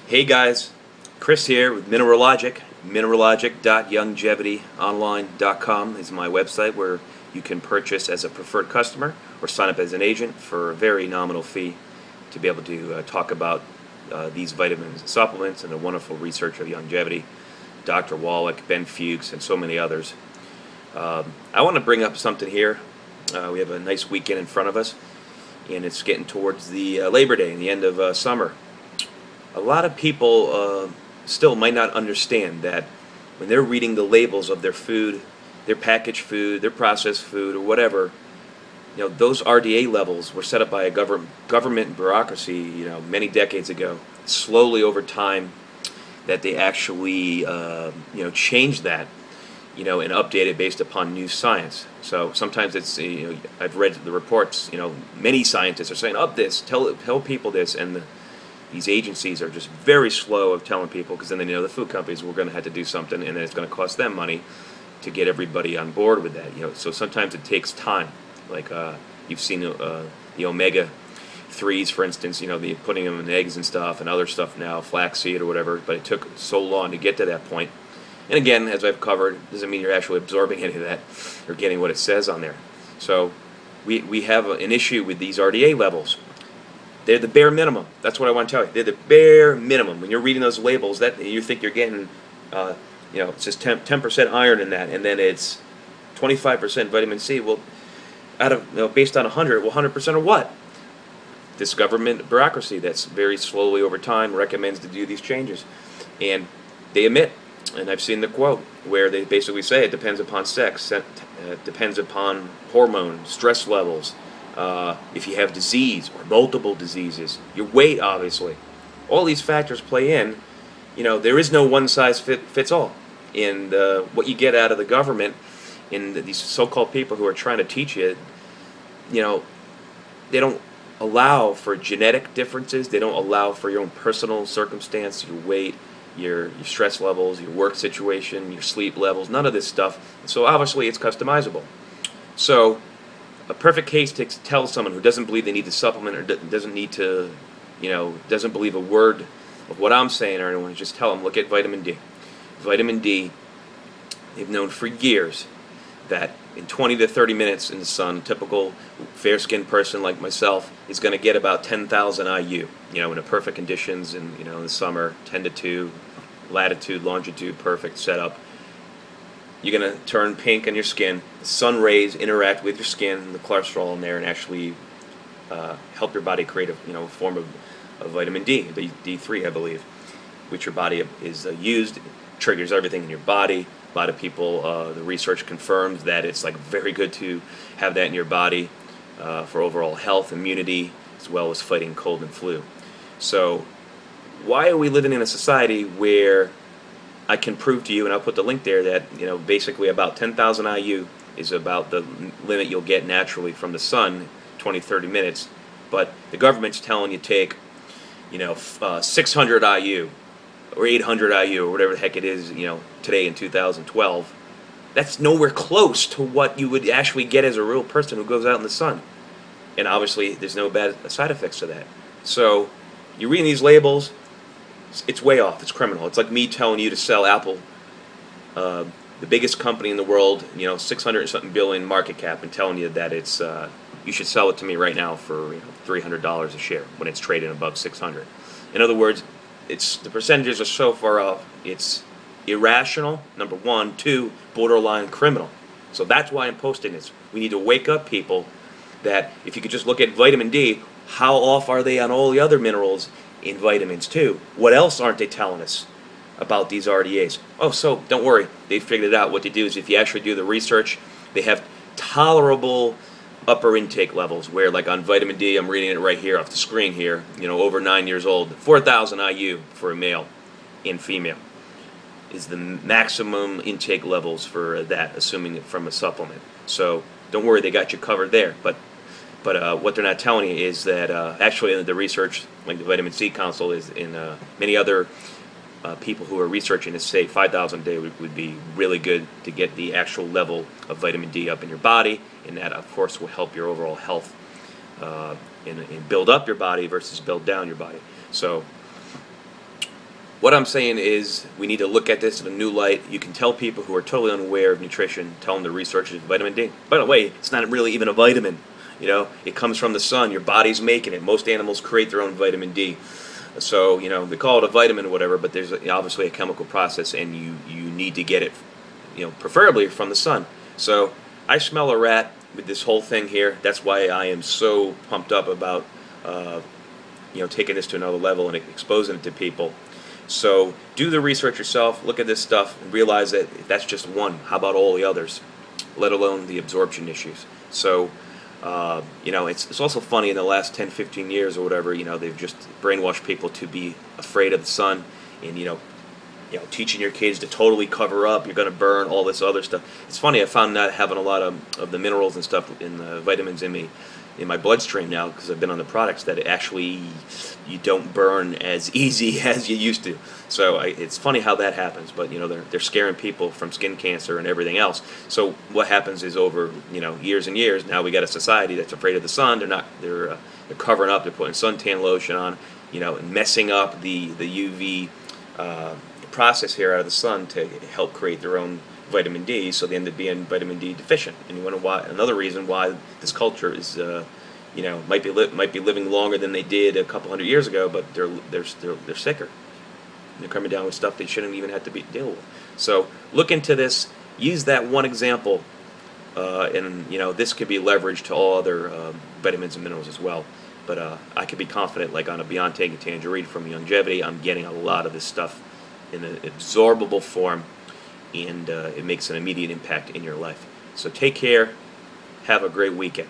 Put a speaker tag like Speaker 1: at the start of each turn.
Speaker 1: Hey guys, Chris here with Mineralogic. Mineralogic.youngevityonline.com is my website where you can purchase as a preferred customer or sign up as an agent for a very nominal fee to be able to talk about these vitamins and supplements and the wonderful research of longevity, Dr. Wallach, Ben Fuchs, and so many others. I want to bring up something here. We have a nice weekend in front of us, and it's getting towards the Labor Day and the end of summer. A lot of people still might not understand that when they're reading the labels of their food, their packaged food, their processed food, or whatever, those RDA levels were set up by a government bureaucracy, many decades ago. Slowly over time, that they actually, changed that, and update it based upon new science. So sometimes it's, I've read the reports, many scientists are saying, up this, tell people this, and these agencies are just very slow of telling people, because then they know the food companies were going to have to do something, and then it's going to cost them money to get everybody on board with that. So sometimes it takes time. Like you've seen the omega 3s, for instance. The putting them in eggs and stuff, and other stuff now, flaxseed or whatever. But it took so long to get to that point. And again, as I've covered, doesn't mean you're actually absorbing any of that or getting what it says on there. So we have an issue with these RDA levels. They're the bare minimum. That's what I want to tell you. They're the bare minimum. When you're reading those labels, that you think you're getting, it says 10% iron in that, and then it's 25% vitamin C. Well, out of based on 100, well, 100% of what? This government bureaucracy that's very slowly over time recommends to do these changes, and they admit. And I've seen the quote where they basically say it depends upon sex, it depends upon hormones, stress levels. If you have disease or multiple diseases, your weight, obviously, all these factors play in. There is no one size fits all. And what you get out of the government and these so-called people who are trying to teach you, they don't allow for genetic differences. They don't allow for your own personal circumstance, your weight, your stress levels, your work situation, your sleep levels, none of this stuff. So obviously it's customizable. So a perfect case to tell someone who doesn't believe they need to supplement or doesn't need to, doesn't believe a word of what I'm saying or anyone, just tell them, look at vitamin D. Vitamin D, they've known for years that in 20 to 30 minutes in the sun, typical fair-skinned person like myself is going to get about 10,000 IU, in a perfect conditions and, in the summer, 10 to 2, latitude, longitude, perfect setup. You're going to turn pink on your skin. The sun rays interact with your skin and the cholesterol in there and actually help your body create a form of vitamin D, the D3, I believe, which your body is used. It triggers everything in your body. A lot of people, the research confirms that it's very good to have that in your body for overall health, immunity, as well as fighting cold and flu. So why are we living in a society where I can prove to you, and I'll put the link there, that basically about 10,000 IU is about the limit you'll get naturally from the sun, 20, 30 minutes, but the government's telling you take 600 IU or 800 IU or whatever the heck it is, today in 2012. That's nowhere close to what you would actually get as a real person who goes out in the sun. And obviously there's no bad side effects to that. So you're reading these labels, it's way off. It's criminal. It's like me telling you to sell Apple, the biggest company in the world, 600 and something billion market cap, and telling you that it's you should sell it to me right now for $300 a share when it's trading above 600. In other words, the percentages are so far off. It's irrational, number one. Two, borderline criminal. So that's why I'm posting this. We need to wake up people that if you could just look at vitamin D, how off are they on all the other minerals in vitamins too? What else aren't they telling us about these RDAs? Oh, so don't worry. They figured it out. What they do is if you actually do the research, they have tolerable upper intake levels where, like on vitamin D, I'm reading it right here off the screen here, over 9 years old, 4,000 IU for a male and female is the maximum intake levels for that, assuming it from a supplement. So don't worry, they got you covered there. But what they're not telling you is that actually the research, like the Vitamin C Council, is in many other people who are researching this say 5,000 a day would be really good to get the actual level of vitamin D up in your body, and that of course will help your overall health and build up your body versus build down your body. So What I'm saying is we need to look at this in a new light. You can tell people who are totally unaware of nutrition, tell them to research vitamin D. By the way, it's not really even a vitamin. You know, it comes from the sun. Your body's making it. Most animals create their own vitamin D. So, you know, they call it a vitamin or whatever, but there's obviously a chemical process, and you need to get it, you know, preferably from the sun. So I smell a rat with this whole thing here. That's why I am so pumped up about, you know, taking this to another level and exposing it to people. So do the research yourself, look at this stuff, and realize that if that's just one, how about all the others, let alone the absorption issues. So, you know, it's also funny in the last 10, 15 years or whatever, you know, they've just brainwashed people to be afraid of the sun, and, you know, teaching your kids to totally cover up, you're going to burn, all this other stuff. It's funny, I found not having a lot of the minerals and stuff in the vitamins in my bloodstream now, because I've been on the products, that it actually, you don't burn as easy as you used to. So it's funny how that happens, but, you know, they're scaring people from skin cancer and everything else. So what happens is, over, you know, years and years, now we got a society that's afraid of the sun. They're covering up, they're putting suntan lotion on, you know, and messing up the UV process here out of the sun to help create their own vitamin D, so they end up being vitamin D deficient. And you wonder why. Another reason why this culture is, you know, might be living longer than they did a couple hundred years ago, but they're sicker. They're coming down with stuff they shouldn't even have to deal with. So look into this. Use that one example, and, you know, this could be leveraged to all other vitamins and minerals as well. But I could be confident, like on a Beyond Tangy Tangerine from Longevity, I'm getting a lot of this stuff in an absorbable form, and it makes an immediate impact in your life. So take care. Have a great weekend.